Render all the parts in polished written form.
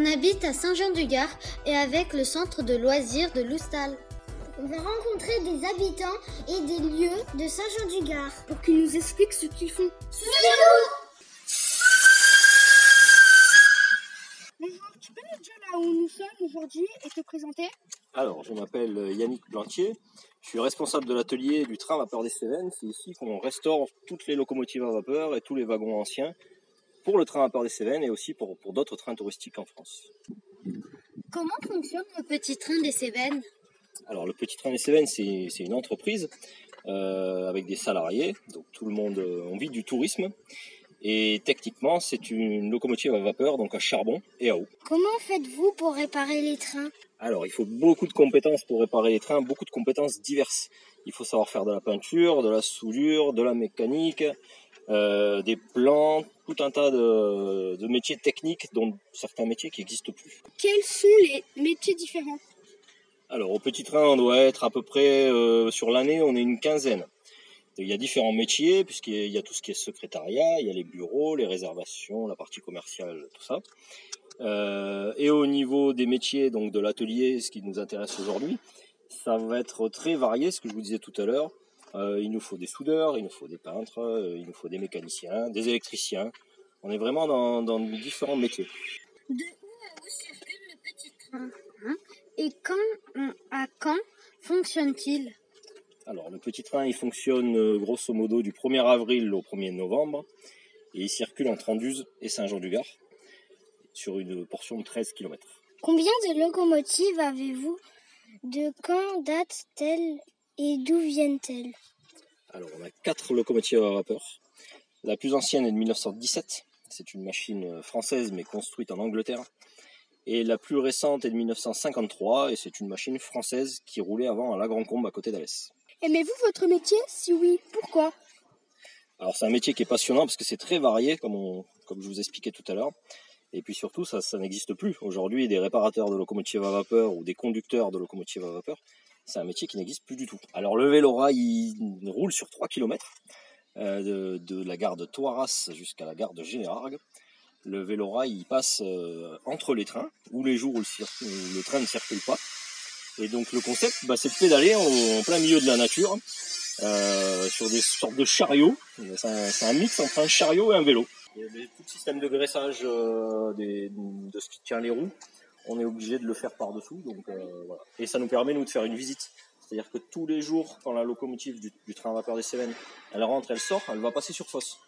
On habite à Saint-Jean-du-Gard et avec le centre de loisirs de Loustal. On va rencontrer des habitants et des lieux de Saint-Jean-du-Gard pour qu'ils nous expliquent ce qu'ils font. Bonjour, tu peux nous dire là où nous sommes aujourd'hui et te présenter? Alors, je m'appelle Yannick Blanquier, je suis responsable de l'atelier du train vapeur des Cévennes. C'est ici qu'on restaure toutes les locomotives à vapeur et tous les wagons anciens pour le train vapeur des Cévennes et aussi pour d'autres trains touristiques en France. Comment fonctionne le petit train des Cévennes? Alors, le petit train des Cévennes, c'est une entreprise avec des salariés, donc tout le monde, on vit du tourisme. Et techniquement, c'est une locomotive à vapeur, donc à charbon et à eau. Comment faites-vous pour réparer les trains? Alors, il faut beaucoup de compétences pour réparer les trains, beaucoup de compétences diverses. Il faut savoir faire de la peinture, de la soudure, de la mécanique, des plans, tout un tas de métiers techniques, dont certains métiers qui n'existent plus. Quels sont les métiers différents? Alors, au petit train, on doit être à peu près, sur l'année, on est une quinzaine. Il y a différents métiers, puisqu'il y a tout ce qui est secrétariat, il y a les bureaux, les réservations, la partie commerciale, tout ça. Et au niveau des métiers, donc de l'atelier, ce qui nous intéresse aujourd'hui, ça va être très varié, ce que je vous disais tout à l'heure. Il nous faut des soudeurs, il nous faut des peintres, il nous faut des mécaniciens, des électriciens. On est vraiment dans différents métiers. De où circule le petit train? Et à quand fonctionne-t-il? Alors, le petit train, il fonctionne grosso modo du 1er avril au 1er novembre. Et il circule entre Anduze et Saint-Jean-du-Gard sur une portion de 13 km. Combien de locomotives avez-vous? De quand datent-elles et d'où viennent-elles? Alors, on a 4 locomotives à vapeur. La plus ancienne est de 1917. C'est une machine française mais construite en Angleterre. Et la plus récente est de 1953 et c'est une machine française qui roulait avant à La Grand-Combe à côté d'Alès. Aimez-vous votre métier? Si oui, pourquoi? Alors, c'est un métier qui est passionnant parce que c'est très varié, comme je vous expliquais tout à l'heure. Et puis surtout, ça n'existe plus. Aujourd'hui, des réparateurs de locomotives à vapeur ou des conducteurs de locomotives à vapeur, c'est un métier qui n'existe plus du tout. Alors, le Vélorail, il roule sur 3 km, de la gare de Toiras jusqu'à la gare de Générargues. Le Vélorail, il passe entre les trains, ou les jours où le train ne circule pas. Et donc, le concept, c'est de pédaler en plein milieu de la nature, sur des sortes de chariots. C'est un mix entre un chariot et un vélo. Tout le système de graissage de ce qui tient les roues, on est obligé de le faire par-dessous. Donc, voilà. Et ça nous permet, nous, de faire une visite. C'est-à-dire que tous les jours, quand la locomotive du train vapeur des Cévennes, elle rentre, elle sort, elle va passer sur fosse.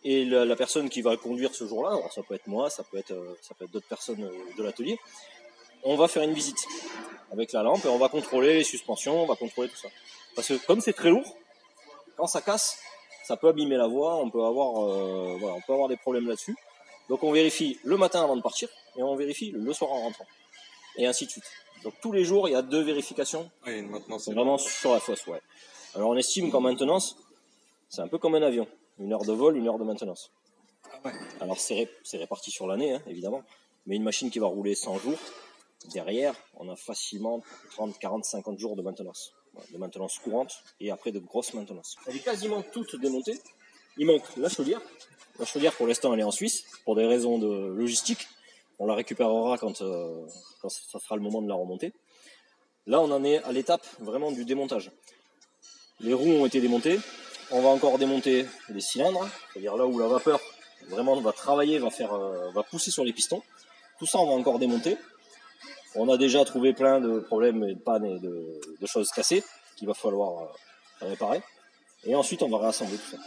Et la personne qui va conduire ce jour-là, alors ça peut être moi, ça peut être d'autres personnes de l'atelier, on va faire une visite avec la lampe et on va contrôler les suspensions, on va contrôler tout ça. Parce que comme c'est très lourd, quand ça casse, ça peut abîmer la voie, on peut avoir des problèmes là-dessus. Donc on vérifie le matin avant de partir et on vérifie le soir en rentrant. Et ainsi de suite. Donc tous les jours, il y a 2 vérifications. Oui, maintenant c'est vraiment sur la fosse, ouais. Alors on estime qu'en maintenance, c'est un peu comme un avion. 1 heure de vol, 1 heure de maintenance. Ah ouais. Alors c'est réparti sur l'année, évidemment. Mais une machine qui va rouler 100 jours, derrière, on a facilement 30, 40, 50 jours de maintenance. De maintenance courante et après de grosses maintenances. Elle est quasiment toute démontée. Il manque la chaudière. La chaudière, pour l'instant, elle est en Suisse pour des raisons de logistique. On la récupérera quand ça sera le moment de la remonter. Là, on en est à l'étape vraiment du démontage. Les roues ont été démontées. On va encore démonter les cylindres, c'est-à-dire là où la vapeur vraiment va travailler, va pousser sur les pistons. Tout ça, on va encore démonter. On a déjà trouvé plein de problèmes et de pannes et de choses cassées qu'il va falloir réparer. Et ensuite, on va réassembler tout ça.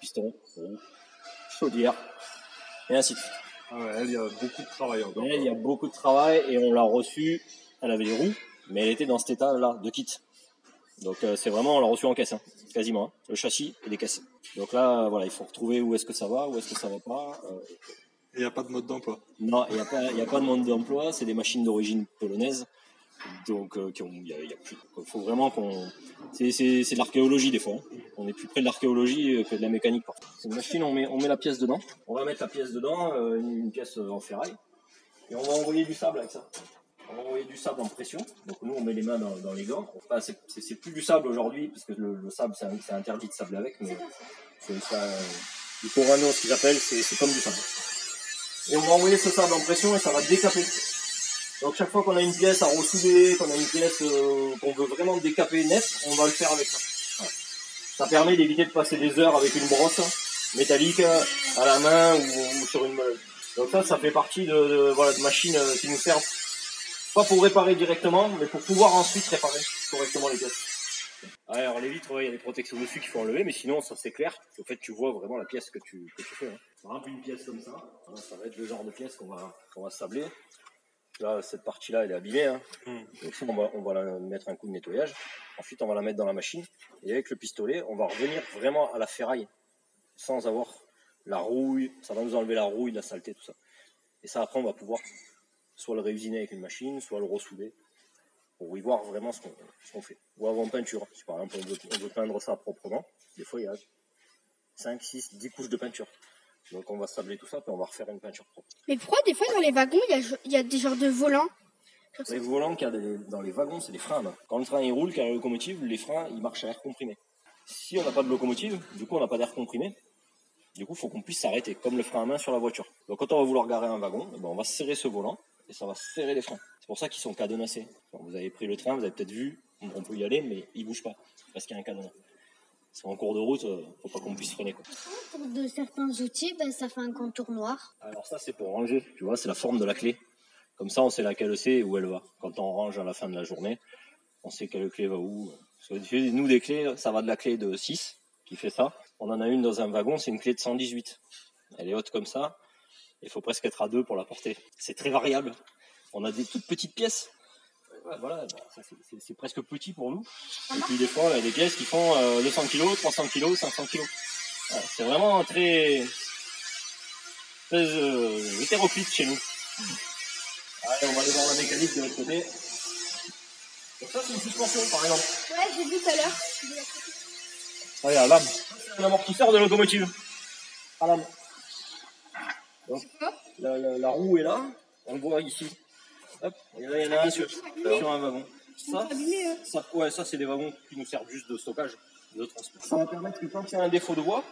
Piston, roue, chaudière, et ainsi de suite. Ah ouais, elle, il y a beaucoup de travail encore. Elle, il y a beaucoup de travail et on l'a reçue. Elle avait les roues, mais elle était dans cet état-là de kit. Donc c'est vraiment, on l'a reçue en caisse, quasiment. Le châssis et les caisses. Donc là, voilà, il faut retrouver où est-ce que ça va, où est-ce que ça va pas. Et il n'y a pas de mode d'emploi? Non, il n'y a pas de mode d'emploi. C'est des machines d'origine polonaise. Donc il y a plus. Il faut vraiment c'est de l'archéologie des fois. On est plus près de l'archéologie que de la mécanique. C'est une machine, on met la pièce dedans. On va mettre la pièce dedans, une pièce en ferraille. Et on va envoyer du sable avec ça. On va envoyer du sable en pression. Donc nous, on met les mains dans les gants. Enfin, c'est plus du sable aujourd'hui, parce que le sable, c'est interdit de sabler avec. Mais du Corano, ce qu'ils appellent, c'est comme du sable. et on va envoyer ce sable en pression et ça va décaper. Donc chaque fois qu'on a une pièce à ressouder, qu'on a une pièce qu'on veut vraiment décaper net, on va le faire avec ça. Voilà. Ça permet d'éviter de passer des heures avec une brosse métallique à la main ou sur une meule. Donc ça fait partie de machines qui nous servent pas pour réparer directement, mais pour pouvoir ensuite réparer correctement les pièces. Alors les vitres, il y a des protections dessus qu'il faut enlever, mais sinon ça c'est clair. En fait, tu vois vraiment la pièce que tu fais. Hein. Par exemple, une pièce comme ça, voilà, ça va être le genre de pièce qu'on va sabler. Là, cette partie-là, elle est abîmée. Hein. Donc on va la mettre un coup de nettoyage. Ensuite, on va la mettre dans la machine. Et avec le pistolet, on va revenir vraiment à la ferraille, sans avoir la rouille. Ça va nous enlever la rouille, la saleté, tout ça. Et ça, après, on va pouvoir soit le réusiner avec une machine, soit le ressouder, pour y voir vraiment ce qu'on fait. Ou avant peinture. Si par exemple on veut peindre ça proprement, des fois il y a 5, 6, 10 couches de peinture. Donc on va sabler tout ça, puis on va refaire une peinture propre. Mais pourquoi des fois dans les wagons, il y a des genres de volants? Les volants qu'il y a dans les wagons, c'est des freins. Là. Quand le train il roule, qu'il y a la locomotive, les freins ils marchent à air comprimé. Si on n'a pas de locomotive, du coup on n'a pas d'air comprimé, du coup il faut qu'on puisse s'arrêter, comme le frein à main sur la voiture. Donc quand on va vouloir garer un wagon, eh ben, on va serrer ce volant, et ça va serrer les freins. C'est pour ça qu'ils sont cadenassés. Quand vous avez pris le train, vous avez peut-être vu, on peut y aller, mais il ne bouge pas, parce qu'il y a un cadenas. C'est en cours de route, faut pas qu'on puisse freiner. Quoi. Pour de certains outils, ça fait un contour noir. Alors ça, c'est pour ranger, tu vois, c'est la forme de la clé. Comme ça, on sait laquelle c'est et où elle va. Quand on range à la fin de la journée, on sait quelle clé va où. Parce que nous, des clés, ça va de la clé de 6, qui fait ça. On en a une dans un wagon, c'est une clé de 118. Elle est haute comme ça. Il faut presque être à 2 pour la porter. C'est très variable. On a des toutes petites pièces. Ouais, voilà, c'est presque petit pour nous. Et puis des fois, il y a des pièces qui font 200 kg, 300 kg, 500 kg. Voilà, c'est vraiment très hétéroclite chez nous. Allez, on va aller voir la mécanique de l'autre côté. Donc ça, c'est une suspension, par exemple. Ouais, j'ai vu tout à l'heure. Ah, il y a la lame. C'est un amortisseur de locomotive. À lame. Donc, la roue est là. On le voit ici. Hop, et là, il y en a un sur un wagon. Ça, c'est des wagons qui nous servent juste de stockage, de transport. Ça va permettre que quand il y a un défaut de voie,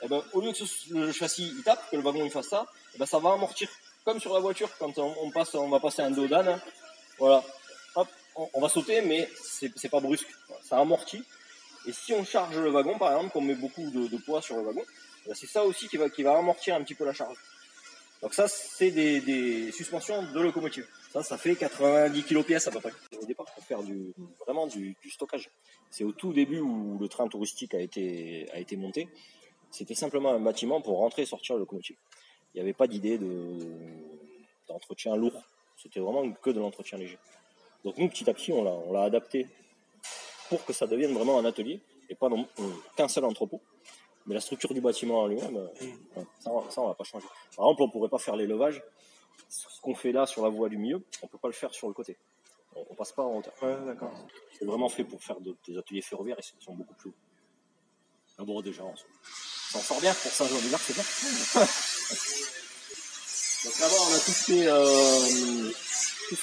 eh ben, au lieu que le châssis il tape, que le wagon il fasse ça, eh ben, ça va amortir. Comme sur la voiture, quand on va passer un dos d'âne, voilà. Hop, on va sauter, mais c'est pas brusque. Ça amortit. Et si on charge le wagon, par exemple, qu'on met beaucoup de poids sur le wagon, eh ben, c'est ça aussi qui va amortir un petit peu la charge. Donc ça, c'est des suspensions de locomotive. Ça fait 90 kg pièce à peu près. Au départ, pour faire vraiment du stockage. C'est au tout début où le train touristique a été monté. C'était simplement un bâtiment pour rentrer et sortir la locomotive. Il n'y avait pas d'idée d'entretien lourd. C'était vraiment que de l'entretien léger. Donc nous, petit à petit, on l'a adapté pour que ça devienne vraiment un atelier et pas qu'un seul entrepôt. Mais la structure du bâtiment en lui-même, ça on va pas changer. Par exemple, on pourrait pas faire l'élevage. Ce qu'on fait là sur la voie du milieu, on peut pas le faire sur le côté. On passe pas en hauteur. Ouais, d'accord. C'est vraiment fait pour faire des ateliers ferroviaires et ils sont beaucoup plus hauts. Ah bon, déjà, on s'en sort bien pour ça, j'en ai l'air, c'est bien. Donc là-bas, on a tout ce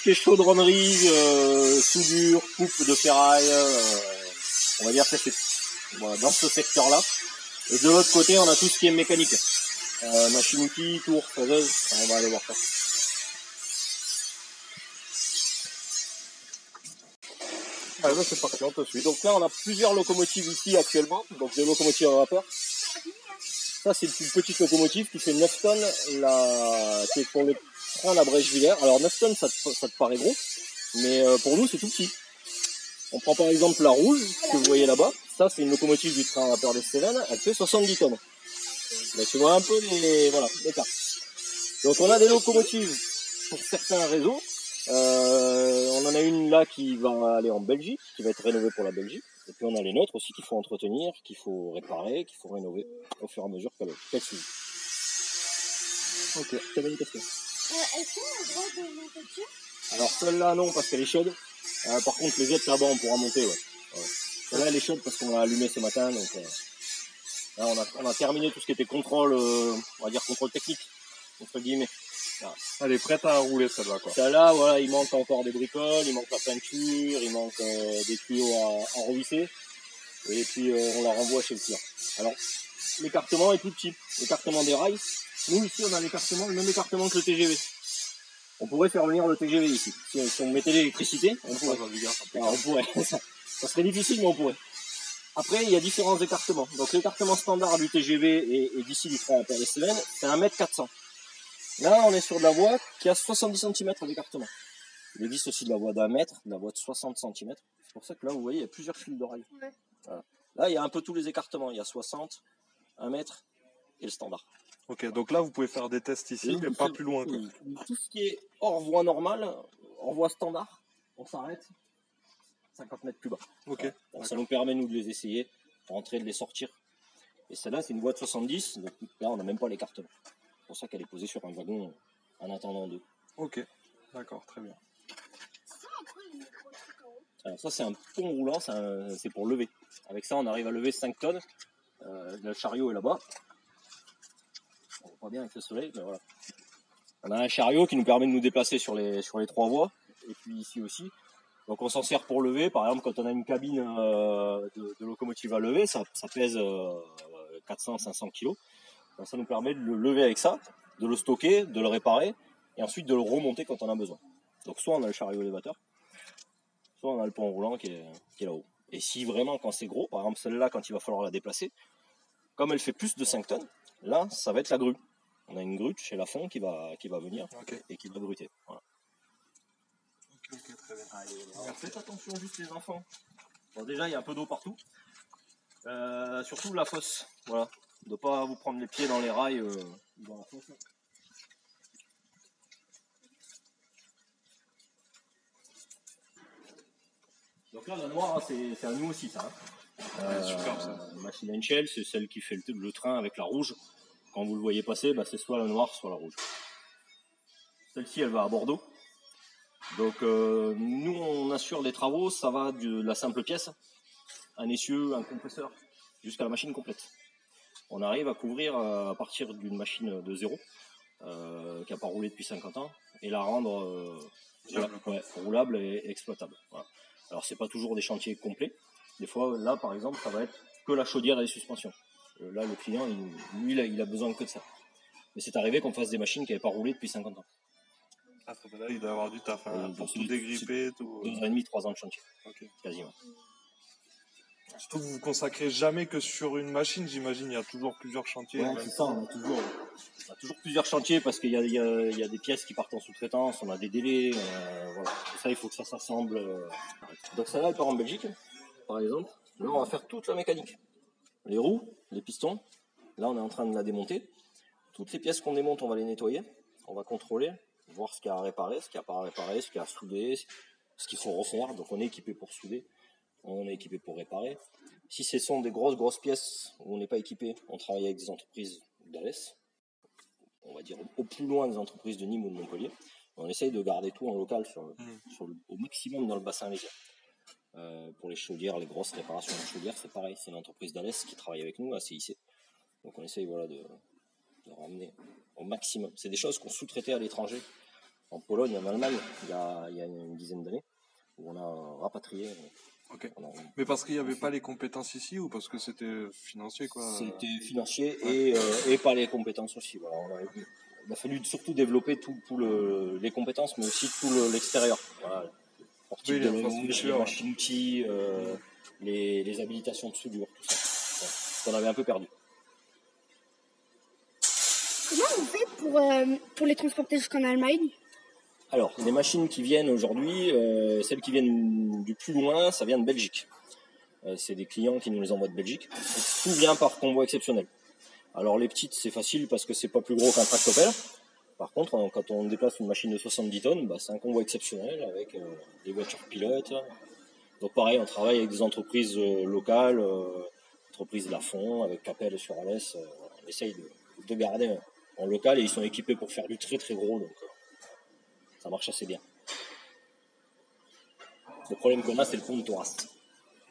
qui est chaudronnerie, soudure, coupe de ferraille, on va dire que c'est voilà, dans ce secteur-là. Et de l'autre côté, on a tout ce qui est mécanique. Machine-outil, tour, fraiseuse, on va aller voir ça. Allez, c'est parti, on te suit. Donc là, on a plusieurs locomotives ici actuellement, donc des locomotives à vapeur. Ça, c'est une petite locomotive qui fait 9 tonnes, qui est pour le train la Brèche-Villers. Alors 9 tonnes, ça te paraît gros, mais pour nous, c'est tout petit. On prend par exemple la rouge, que vous voyez là-bas. Ça, c'est une locomotive du train à vapeur des Cévennes. Elle fait 70 tonnes. Là, tu vois un peu l'écart. Donc on a des locomotives pour certains réseaux. On en a une là qui va aller en Belgique, qui va être rénovée pour la Belgique. Et puis on a les nôtres aussi qu'il faut entretenir, qu'il faut réparer, qu'il faut rénover au fur et à mesure qu'elle suit. Ok, tu avais une question. Est-ce qu'on a le droit de monter dessus? Alors celle-là non parce qu'elle est chaude. Par contre les autres là-bas on pourra monter. Ouais. Celle-là elle est chaude parce qu'on l'a allumée ce matin. Donc là on a terminé tout ce qui était contrôle, on va dire contrôle technique, entre guillemets. Voilà. Elle est prête à rouler celle-là quoi. Celle-là, voilà, il manque encore des bricoles, il manque la peinture, il manque des tuyaux à revisser. Et puis on la renvoie chez le client. Alors l'écartement est plus petit. L'écartement des rails, nous ici on a l'écartement, le même écartement que le TGV. On pourrait faire venir le TGV ici. Si on mettait l'électricité, on pourrait. Alors, on pourrait. Ça serait difficile, mais on pourrait. Après, il y a différents écartements. Donc l'écartement standard du TGV et d'ici du train à PLSN, c'est 1,4 m. Là, on est sur de la voie qui a 70 cm d'écartement. Il existe aussi de la voie d'1 mètre, de la voie de 60 cm. C'est pour ça que là, vous voyez, il y a plusieurs fils de rails. Ouais. Voilà. Là, il y a un peu tous les écartements. Il y a 60, 1 mètre et le standard. Ok, donc là, vous pouvez faire des tests ici, mais pas plus loin. Quoi. Tout ce qui est hors voie normale, hors voie standard, on s'arrête 50 mètres plus bas. Ok. Donc, ça nous permet, nous, de les essayer, de rentrer, de les sortir. Et celle-là, c'est une voie de 70, donc là, on n'a même pas l'écartement. C'est pour ça qu'elle est posée sur un wagon en attendant deux. Ok, d'accord, très bien. Alors ça, c'est un pont roulant, c'est pour lever. Avec ça, on arrive à lever 5 tonnes. Le chariot est là-bas. On voit pas bien avec le soleil, mais voilà. On a un chariot qui nous permet de nous déplacer sur les 3 voies. Et puis ici aussi. Donc on s'en sert pour lever. Par exemple, quand on a une cabine de locomotive à lever, ça pèse 400-500 kg. Donc ça nous permet de le lever avec ça, de le stocker, de le réparer, et ensuite de le remonter quand on a besoin. Donc soit on a le chariot élévateur, soit on a le pont roulant qui est là-haut. Et si vraiment quand c'est gros, par exemple celle-là quand il va falloir la déplacer, comme elle fait plus de 5 tonnes, là ça va être la grue. On a une grue chez Lafont qui va venir et qui va gruter. Voilà. Ok, très bien. Allez, alors faites attention juste les enfants. Bon, déjà il y a un peu d'eau partout. Surtout la fosse. Voilà. De ne pas vous prendre les pieds dans les rails dans la fosse. Donc là la noire c'est à nous aussi ça. Super ça. Machine à Shell, c'est celle qui fait le train avec la rouge. Quand vous le voyez passer, c'est soit la noire, soit la rouge. Celle-ci, elle va à Bordeaux. Donc nous, on assure les travaux, ça va de la simple pièce, un essieu, un compresseur, jusqu'à la machine complète. On arrive à couvrir à partir d'une machine de zéro, qui n'a pas roulé depuis 50 ans, et la rendre roulable et exploitable. Voilà. Alors c'est pas toujours des chantiers complets. Des fois, là par exemple, ça va être que la chaudière et les suspensions. Là, le client, il a besoin que de ça. Mais c'est arrivé qu'on fasse des machines qui n'avaient pas roulé depuis 50 ans. Ah, là, il doit avoir du taf, pour tout dégripper, tout. 2 ans et demi, 3 ans de chantier. Ok. Quasiment. Surtout que vous vous consacrez jamais que sur une machine, j'imagine, il y a toujours plusieurs chantiers. Ouais, c'est ça, on a toujours plusieurs chantiers parce qu'il y a des pièces qui partent en sous-traitance, on a des délais, voilà. Et ça, il faut que ça s'assemble. Donc celle-là, elle part en Belgique, par exemple. Là, on va faire toute la mécanique. Les roues, les pistons, là, on est en train de la démonter. Toutes les pièces qu'on démonte, on va les nettoyer. On va contrôler, voir ce qu'il y a à réparer, ce qu'il n'y a pas à réparer, ce qu'il y a à souder, ce qu'il faut refaire. Donc on est équipé pour souder, on est équipé pour réparer. Si ce sont des grosses pièces où on n'est pas équipé, on travaille avec des entreprises d'Alès, on va dire au plus loin des entreprises de Nîmes ou de Montpellier. On essaye de garder tout en local au maximum dans le bassin léger. Pour les chaudières, les grosses réparations de chaudières, c'est pareil, c'est une entreprise d'Alès qui travaille avec nous, ACIC. Donc on essaye de ramener au maximum. C'est des choses qu'on sous-traitait à l'étranger, en Pologne, en Allemagne, il y a une dizaine d'années, où on a rapatrié. Ok. Mais parce qu'il n'y avait pas les compétences ici ou parce que c'était financier quoi? C'était financier et pas les compétences aussi. Voilà, il a fallu surtout développer les compétences, mais aussi tout l'extérieur. Voilà. Oui, Les machines-outils, les habilitations de soudure, tout ça. Voilà. Qu'on avait un peu perdu. Comment on fait pour les transporter jusqu'en Allemagne? Alors, les machines qui viennent aujourd'hui, celles qui viennent du plus loin, ça vient de Belgique. C'est des clients qui nous les envoient de Belgique. Tout vient par convoi exceptionnel. Alors les petites, c'est facile parce que c'est pas plus gros qu'un tractopelle. Par contre, quand on déplace une machine de 70 tonnes, c'est un convoi exceptionnel avec des voitures pilotes. Donc pareil, on travaille avec des entreprises locales, entreprises Lafont, avec Capel sur Alès. On essaye de garder en local et ils sont équipés pour faire du très très gros. Donc ça marche assez bien. Le problème qu'on a, c'est le pont de Thorast.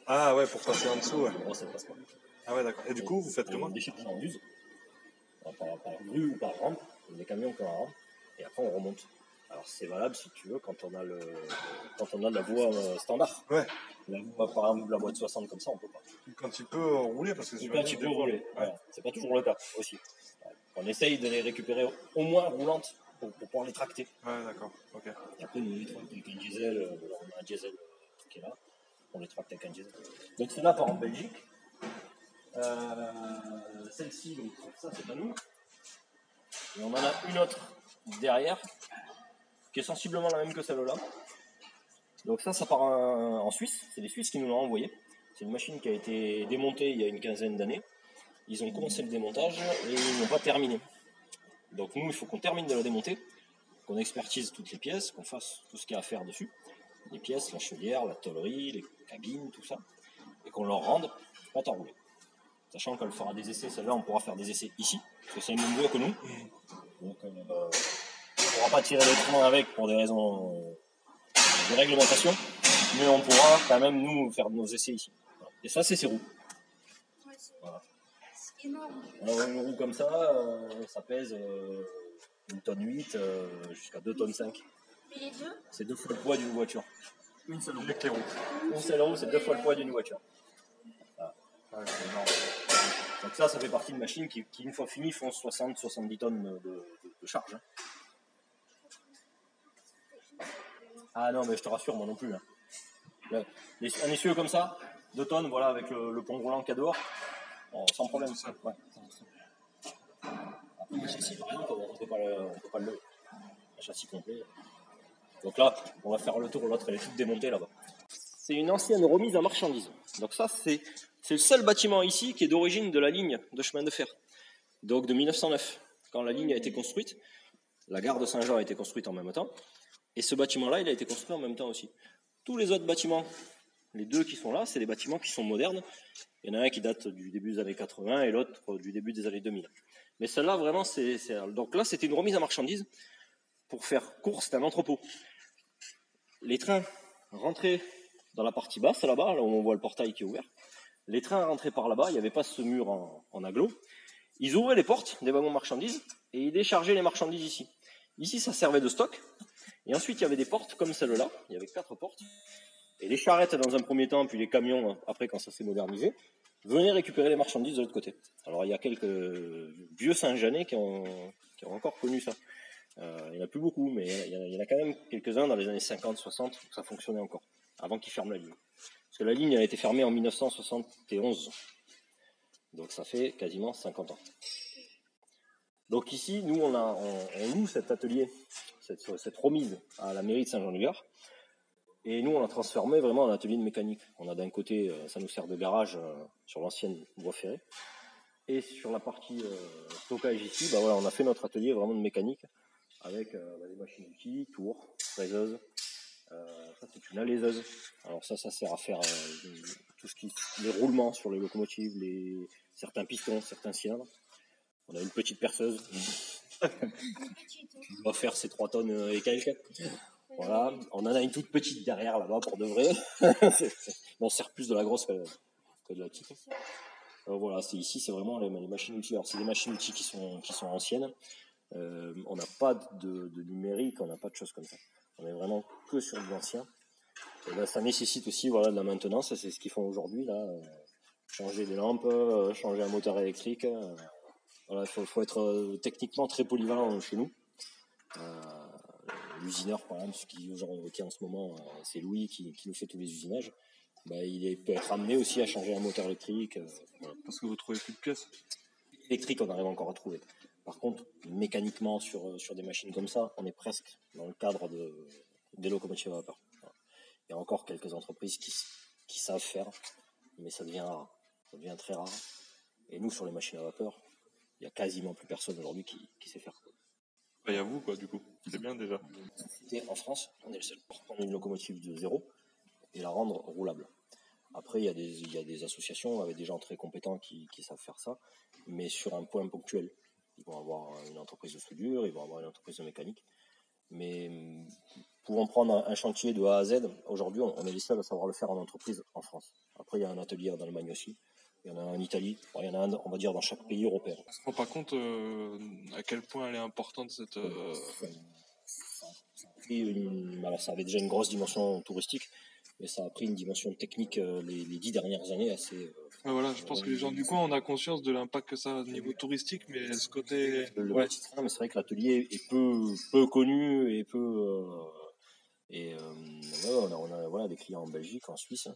Ah ouais, pour passer en dessous, ouais. Bon, ça passe pas. Ah ouais, d'accord. Et du coup, vous faites comment? On décharge en buse, par grue ou par rampe, des camions qui ont la rampe, et après on remonte. Alors c'est valable si tu veux quand on a de la voie standard. Ouais. La voie, par exemple, la voie de 60 comme ça, on peut pas. Quand il peut rouler, parce que Et quand il peut rouler, voilà. C'est pas toujours le cas aussi. On essaye de les récupérer au moins roulantes pour pouvoir les tracter. Ouais, d'accord. Ok. Et après, nous les tracte avec un diesel, on a un diesel qui est là, on les tracte avec un diesel. Donc celle-là part en Belgique. Celle-ci, donc ça c'est pas nous. Et on en a une autre derrière, qui est sensiblement la même que celle-là. Donc ça part en Suisse, c'est les Suisses qui nous l'ont envoyé. C'est une machine qui a été démontée il y a une quinzaine d'années. Ils ont commencé le démontage et ils n'ont pas terminé. Donc nous, il faut qu'on termine de la démonter, qu'on expertise toutes les pièces, qu'on fasse tout ce qu'il y a à faire dessus. Les pièces, la chaudière, la tôlerie, les cabines, tout ça. Et qu'on leur rende prête à rouler. Sachant qu'elle fera des essais, celle-là, on pourra faire des essais ici, parce que c'est une même voie que nous. Donc on ne pourra pas tirer le train avec pour des raisons de réglementation, mais on pourra quand même, nous, faire nos essais ici. Et ça, c'est ces roues. Voilà. C'est énorme. Alors, une roue comme ça pèse 1,8 tonne jusqu'à 2,5 tonnes. Mais les deux? C'est 2 fois le poids d'une voiture. Une seule roue. Avec les roues. Une seule roue, c'est 2 fois le poids d'une voiture. Voilà. Ouais, c'est énorme. Donc ça fait partie de machines qui une fois finies, font 60-70 tonnes de charge. Hein. Ah non, mais je te rassure, moi non plus. Hein. Un essieu comme ça, 2 tonnes, voilà, avec le pont roulant qu'il y a dehors, sans problème. Ouais. Après, le châssis, par exemple, on peut pas le lever. Un châssis complet. Donc là, on va faire le tour, l'autre elle est toute démontée là-bas. C'est une ancienne remise à marchandises. Donc ça, c'est le seul bâtiment ici qui est d'origine de la ligne de chemin de fer. Donc de 1909, quand la ligne a été construite, la gare de Saint-Jean a été construite en même temps, et ce bâtiment-là, il a été construit en même temps aussi. Tous les autres bâtiments, les deux qui sont là, c'est des bâtiments qui sont modernes. Il y en a un qui date du début des années 80 et l'autre du début des années 2000. Mais celle-là, vraiment, donc là, c'était une remise à marchandises. Pour faire court, c'était un entrepôt. Les trains rentraient dans la partie basse, là-bas, là où on voit le portail qui est ouvert. Les trains rentraient par là-bas, il n'y avait pas ce mur en aglo. Ils ouvraient les portes des wagons marchandises et ils déchargeaient les marchandises ici. Ici, ça servait de stock. Et ensuite, il y avait des portes comme celle-là. Il y avait 4 portes. Et les charrettes dans un premier temps, puis les camions, après, quand ça s'est modernisé, venaient récupérer les marchandises de l'autre côté. Alors, il y a quelques vieux Saint-Jeanais qui ont encore connu ça. Il n'y en a plus beaucoup, mais il y en a quand même quelques-uns dans les années 50-60 où ça fonctionnait encore, avant qu'ils ferment la ligne. Parce que la ligne a été fermée en 1971. Donc ça fait quasiment 50 ans. Donc ici, nous, on loue cet atelier, cette remise à la mairie de Saint-Jean-du-Gard. Et nous, on l'a transformé vraiment en atelier de mécanique. On a d'un côté, ça nous sert de garage sur l'ancienne voie ferrée. Et sur la partie stockage ici, voilà, on a fait notre atelier vraiment de mécanique avec des machines-outils, tours, fraiseuses. Ça, c'est une alaiseuse. Alors ça sert à faire tout ce les roulements sur les locomotives, certains pistons, certains cylindres. On a une petite perceuse qui doit faire ses 3 tonnes et quelques. Voilà. On en a une toute petite derrière là-bas pour de vrai. On sert plus de la grosse que de la petite. Voilà, ici c'est vraiment les machines-outils. Alors c'est des machines-outils qui sont anciennes. On n'a pas de numérique, on n'a pas de choses comme ça. On est vraiment que sur de l'ancien. Et là, ça nécessite aussi de la maintenance. C'est ce qu'ils font aujourd'hui là. Changer des lampes, changer un moteur électrique. Voilà, faut être techniquement très polyvalent chez nous. L'usineur, par exemple, qui en ce moment, c'est Louis qui nous fait tous les usinages. Il peut être amené aussi à changer un moteur électrique. Voilà. Parce que vous trouvez plus de pièces. Électrique, on arrive encore à trouver. Par contre, mécaniquement, sur des machines comme ça, on est presque dans le cadre des locomotives à vapeur. Voilà. Il y a encore quelques entreprises qui savent faire, mais ça devient rare. Ça devient très rare. Et nous, sur les machines à vapeur, il n'y a quasiment plus personne aujourd'hui qui sait faire. Il y a vous, quoi, du coup. C'est bien déjà. En France, on est le seul pour prendre une locomotive de zéro et la rendre roulable. Après, il y a des associations avec des gens très compétents qui savent faire ça, mais sur un point ponctuel. Ils vont avoir une entreprise de soudure, ils vont avoir une entreprise de mécanique. Mais pour en prendre un chantier de A à Z, aujourd'hui, on est les seuls à savoir le faire en entreprise en France. Après, il y a un atelier en Allemagne aussi. Il y en a un en Italie. Il y en a un, on va dire, dans chaque pays européen. On ne se rend pas compte à quel point elle est importante, cette... alors ça avait déjà une grosse dimension touristique, mais ça a pris une dimension technique les 10 dernières années assez. Ouais, voilà, je pense que les gens du coin, on a conscience de l'impact que ça a au niveau touristique, mais ce côté. Le Ouais. petit train, mais c'est vrai que l'atelier est peu connu et peu. Ouais, on a voilà, des clients en Belgique, en Suisse.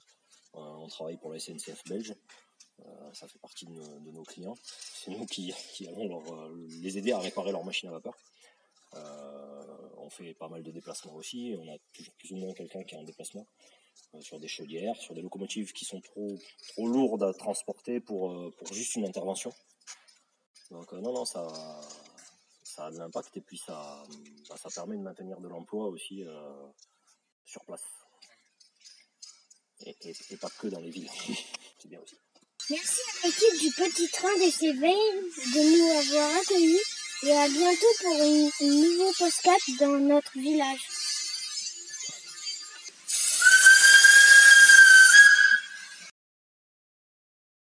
On travaille pour la SNCF belge. Ça fait partie de nos clients. C'est nous qui allons les aider à réparer leur machine à vapeur. On fait pas mal de déplacements aussi. On a toujours plus ou moins quelqu'un qui est en déplacement sur des chaudières, sur des locomotives qui sont trop lourdes à transporter pour juste une intervention. Donc non, ça a de l'impact et puis ça permet de maintenir de l'emploi aussi sur place. Et pas que dans les villes. C'est bien aussi. Merci à l'équipe du Petit Train des Cévennes de nous avoir accueillis et à bientôt pour un nouveau podcast dans notre village.